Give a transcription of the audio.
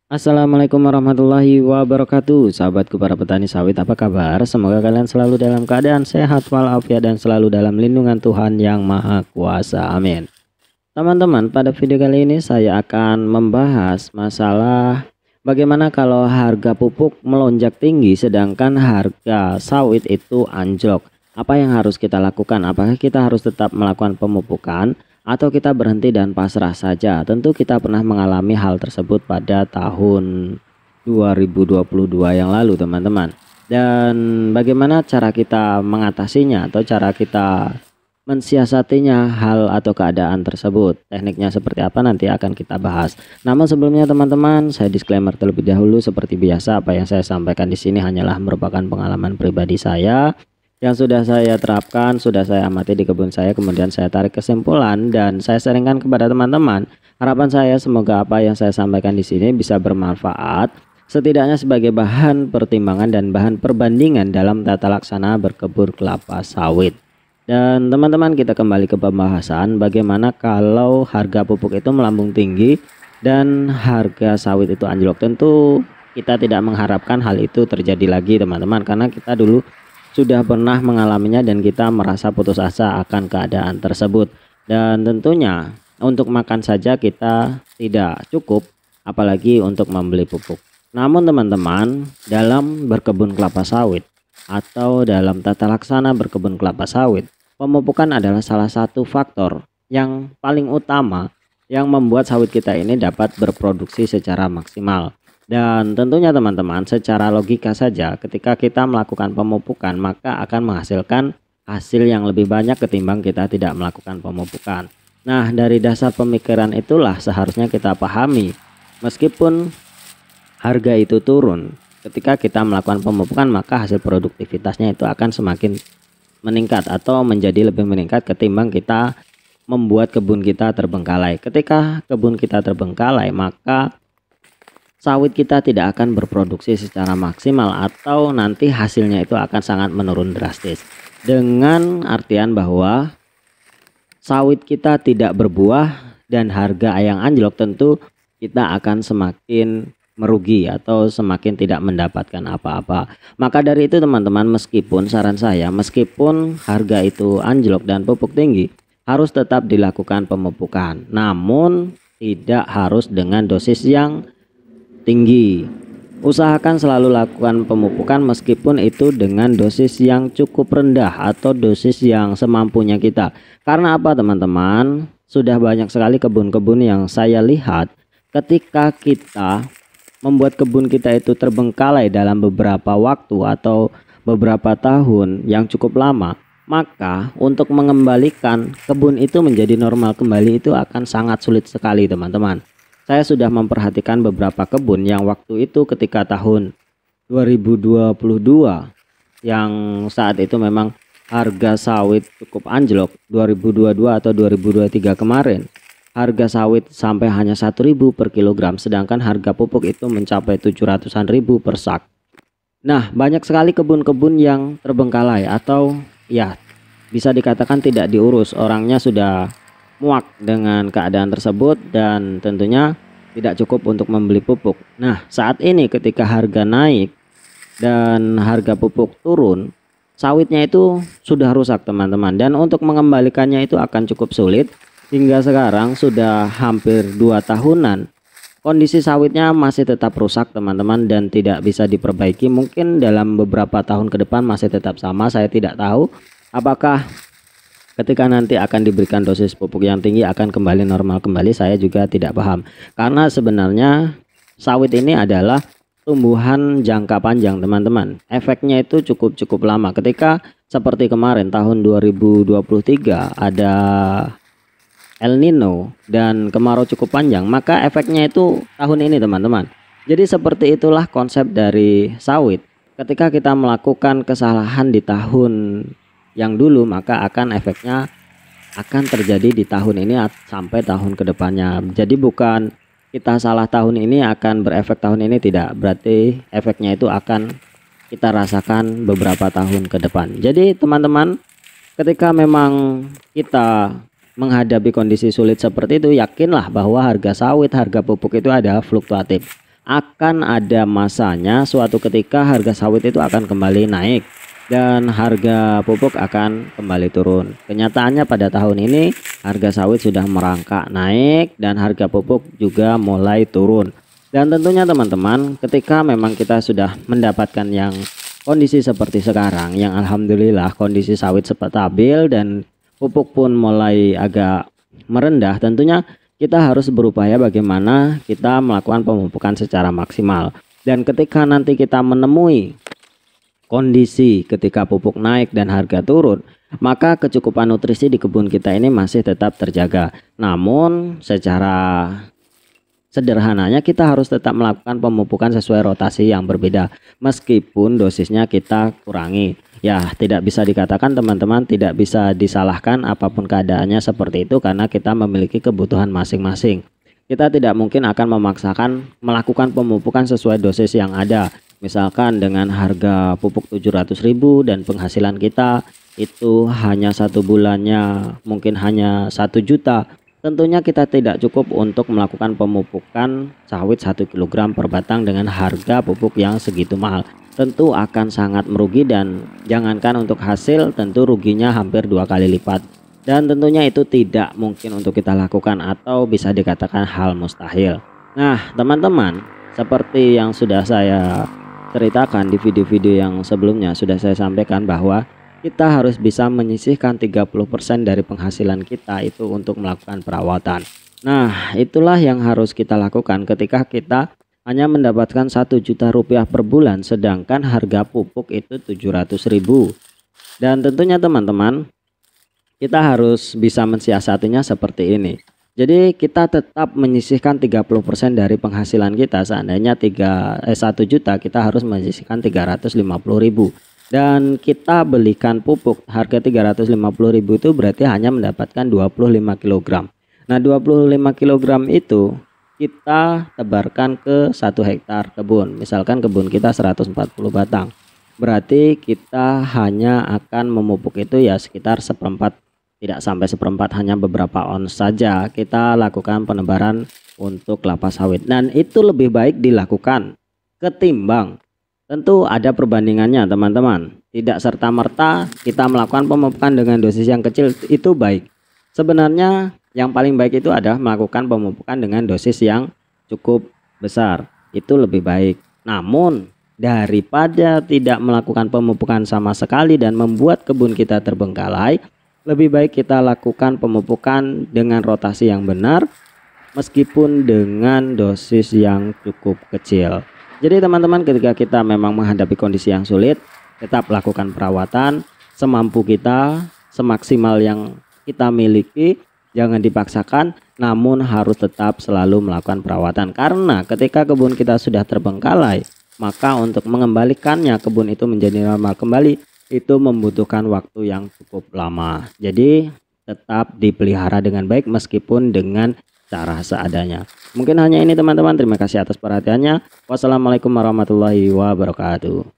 Assalamualaikum warahmatullahi wabarakatuh. Sahabatku para petani sawit, apa kabar? Semoga kalian selalu dalam keadaan sehat walafiat dan selalu dalam lindungan Tuhan yang Maha Kuasa. Amin. Teman-teman, pada video kali ini saya akan membahas masalah bagaimana kalau harga pupuk melonjak tinggi sedangkan harga sawit itu anjlok. Apa yang harus kita lakukan? Apakah kita harus tetap melakukan pemupukan atau kita berhenti dan pasrah saja? Tentu kita pernah mengalami hal tersebut pada tahun 2022 yang lalu, teman-teman. Dan bagaimana cara kita mengatasinya atau cara kita mensiasatinya hal atau keadaan tersebut? Tekniknya seperti apa nanti akan kita bahas. Namun sebelumnya teman-teman, saya disclaimer terlebih dahulu seperti biasa, apa yang saya sampaikan di sini hanyalah merupakan pengalaman pribadi saya yang sudah saya terapkan, sudah saya amati di kebun saya, kemudian saya tarik kesimpulan dan saya sharingkan kepada teman-teman. Harapan saya semoga apa yang saya sampaikan di sini bisa bermanfaat, setidaknya sebagai bahan pertimbangan dan bahan perbandingan dalam tata laksana berkebun kelapa sawit. Dan teman-teman, kita kembali ke pembahasan bagaimana kalau harga pupuk itu melambung tinggi dan harga sawit itu anjlok. Tentu kita tidak mengharapkan hal itu terjadi lagi, teman-teman, karena kita dulu sudah pernah mengalaminya dan kita merasa putus asa akan keadaan tersebut. Dan tentunya untuk makan saja kita tidak cukup, apalagi untuk membeli pupuk. Namun teman-teman, dalam berkebun kelapa sawit atau dalam tata laksana berkebun kelapa sawit, pemupukan adalah salah satu faktor yang paling utama yang membuat sawit kita ini dapat berproduksi secara maksimal. Dan tentunya teman-teman, secara logika saja ketika kita melakukan pemupukan maka akan menghasilkan hasil yang lebih banyak ketimbang kita tidak melakukan pemupukan. Nah, dari dasar pemikiran itulah seharusnya kita pahami, meskipun harga itu turun, ketika kita melakukan pemupukan maka hasil produktivitasnya itu akan semakin meningkat atau menjadi lebih meningkat ketimbang kita membuat kebun kita terbengkalai. Ketika kebun kita terbengkalai maka sawit kita tidak akan berproduksi secara maksimal atau nanti hasilnya itu akan sangat menurun drastis. Dengan artian bahwa sawit kita tidak berbuah dan harga yang anjlok, tentu kita akan semakin merugi atau semakin tidak mendapatkan apa-apa. Maka dari itu teman-teman, meskipun saran saya, meskipun harga itu anjlok dan pupuk tinggi, harus tetap dilakukan pemupukan. Namun tidak harus dengan dosis yang tinggi. Usahakan selalu lakukan pemupukan meskipun itu dengan dosis yang cukup rendah atau dosis yang semampunya kita. Karena apa teman-teman? Sudah banyak sekali kebun-kebun yang saya lihat ketika kita membuat kebun kita itu terbengkalai dalam beberapa waktu atau beberapa tahun yang cukup lama, maka untuk mengembalikan kebun itu menjadi normal kembali itu akan sangat sulit sekali, teman-teman. Saya sudah memperhatikan beberapa kebun yang waktu itu ketika tahun 2022 yang saat itu memang harga sawit cukup anjlok. 2022 atau 2023 kemarin harga sawit sampai hanya 1.000 per kilogram, sedangkan harga pupuk itu mencapai 700-an ribu per sak. Nah, banyak sekali kebun-kebun yang terbengkalai atau ya bisa dikatakan tidak diurus. Orangnya sudah muak dengan keadaan tersebut dan tentunya tidak cukup untuk membeli pupuk. Nah, saat ini ketika harga naik dan harga pupuk turun, sawitnya itu sudah rusak, teman-teman, dan untuk mengembalikannya itu akan cukup sulit. Hingga sekarang sudah hampir 2 tahunan kondisi sawitnya masih tetap rusak, teman-teman, dan tidak bisa diperbaiki. Mungkin dalam beberapa tahun ke depan masih tetap sama, saya tidak tahu apakah ketika nanti akan diberikan dosis pupuk yang tinggi akan kembali normal kembali. Saya juga tidak paham, karena sebenarnya sawit ini adalah tumbuhan jangka panjang, teman-teman. Efeknya itu cukup lama. Ketika seperti kemarin tahun 2023 ada El Nino dan kemarau cukup panjang, maka efeknya itu tahun ini, teman-teman. Jadi seperti itulah konsep dari sawit. Ketika kita melakukan kesalahan di tahun yang dulu, maka akan efeknya akan terjadi di tahun ini sampai tahun kedepannya. Jadi bukan kita salah tahun ini akan berefek tahun ini, tidak. Berarti efeknya itu akan kita rasakan beberapa tahun ke depan. Jadi teman-teman, ketika memang kita menghadapi kondisi sulit seperti itu, yakinlah bahwa harga sawit, harga pupuk itu ada fluktuatif. akan ada masanya suatu ketika harga sawit itu akan kembali naik dan harga pupuk akan kembali turun. Kenyataannya pada tahun ini harga sawit sudah merangkak naik dan harga pupuk juga mulai turun. Dan tentunya teman-teman, ketika memang kita sudah mendapatkan yang kondisi seperti sekarang, yang alhamdulillah kondisi sawit stabil dan pupuk pun mulai agak merendah, tentunya kita harus berupaya bagaimana kita melakukan pemupukan secara maksimal. Dan ketika nanti kita menemui kondisi ketika pupuk naik dan harga turun, maka kecukupan nutrisi di kebun kita ini masih tetap terjaga. Namun secara sederhananya kita harus tetap melakukan pemupukan sesuai rotasi yang berbeda, meskipun dosisnya kita kurangi. Ya, tidak bisa dikatakan teman-teman, tidak bisa disalahkan apapun keadaannya seperti itu karena kita memiliki kebutuhan masing-masing. Kita tidak mungkin akan memaksakan melakukan pemupukan sesuai dosis yang ada. Misalkan dengan harga pupuk 700.000 dan penghasilan kita itu hanya satu bulannya mungkin hanya 1 juta. Tentunya kita tidak cukup untuk melakukan pemupukan sawit 1 kg per batang dengan harga pupuk yang segitu mahal. Tentu akan sangat merugi dan jangankan untuk hasil, tentu ruginya hampir 2 kali lipat. Dan tentunya itu tidak mungkin untuk kita lakukan atau bisa dikatakan hal mustahil. Nah teman-teman, seperti yang sudah saya ceritakan di video-video yang sebelumnya, sudah saya sampaikan bahwa kita harus bisa menyisihkan 30% dari penghasilan kita itu untuk melakukan perawatan. Nah itulah yang harus kita lakukan ketika kita hanya mendapatkan 1 juta rupiah per bulan, sedangkan harga pupuk itu 700.000. Dan tentunya teman-teman, kita harus bisa mensiasatinya seperti ini. Jadi kita tetap menyisihkan 30% dari penghasilan kita. Seandainya 1 juta, kita harus menyisihkan 350.000. Dan kita belikan pupuk harga 350.000 itu berarti hanya mendapatkan 25 kg. Nah 25 kg itu kita tebarkan ke 1 hektar kebun. Misalkan kebun kita 140 batang, berarti kita hanya akan memupuk itu ya sekitar seperempat, tidak sampai seperempat, hanya beberapa ons saja kita lakukan penebaran untuk kelapa sawit. Dan itu lebih baik dilakukan ketimbang, tentu ada perbandingannya teman-teman, tidak serta-merta kita melakukan pemupukan dengan dosis yang kecil itu baik. Sebenarnya yang paling baik itu adalah melakukan pemupukan dengan dosis yang cukup besar, itu lebih baik. Namun daripada tidak melakukan pemupukan sama sekali dan membuat kebun kita terbengkalai, lebih baik kita lakukan pemupukan dengan rotasi yang benar meskipun dengan dosis yang cukup kecil. Jadi teman-teman, ketika kita memang menghadapi kondisi yang sulit, tetap lakukan perawatan semampu kita, semaksimal yang kita miliki. Jangan dipaksakan, namun harus tetap selalu melakukan perawatan. Karena ketika kebun kita sudah terbengkalai, maka untuk mengembalikannya kebun itu menjadi normal kembali, itu membutuhkan waktu yang cukup lama. Jadi tetap dipelihara dengan baik meskipun dengan cara seadanya. Mungkin hanya ini teman-teman. Terima kasih atas perhatiannya. Wassalamualaikum warahmatullahi wabarakatuh.